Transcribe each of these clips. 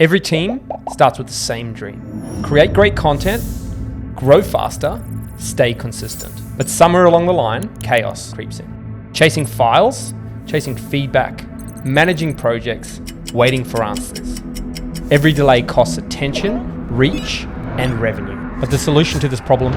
Every team starts with the same dream. Create great content, grow faster, stay consistent. But somewhere along the line, chaos creeps in. Chasing files, chasing feedback, managing projects, waiting for answers. Every delay costs attention, reach, and revenue. But the solution to this problem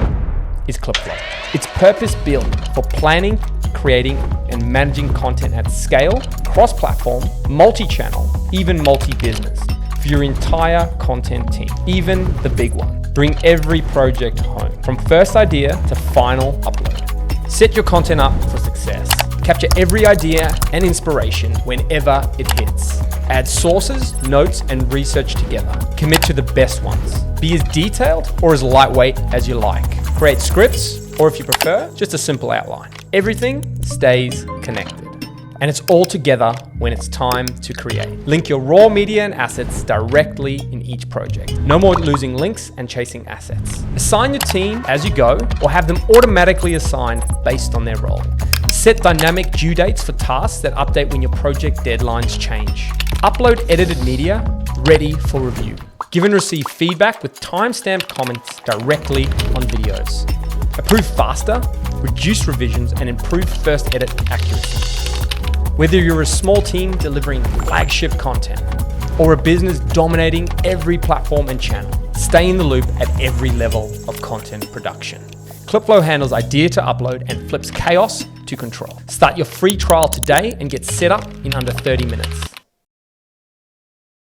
is Clipflow. It's purpose-built for planning, creating, and managing content at scale, cross-platform, multi-channel, even multi-business, for your entire content team, even the big one. Bring every project home, from first idea to final upload. Set your content up for success. Capture every idea and inspiration whenever it hits. Add sources, notes, and research together. Commit to the best ones. Be as detailed or as lightweight as you like. Create scripts, or if you prefer, just a simple outline. Everything stays connected. And it's all together when it's time to create. Link your raw media and assets directly in each project. No more losing links and chasing assets. Assign your team as you go, or have them automatically assigned based on their role. Set dynamic due dates for tasks that update when your project deadlines change. Upload edited media ready for review. Give and receive feedback with timestamped comments directly on videos. Approve faster, reduce revisions, and improve first edit accuracy. Whether you're a small team delivering flagship content or a business dominating every platform and channel, stay in the loop at every level of content production. Clipflow handles idea to upload and flips chaos to control. Start your free trial today and get set up in under 30 minutes.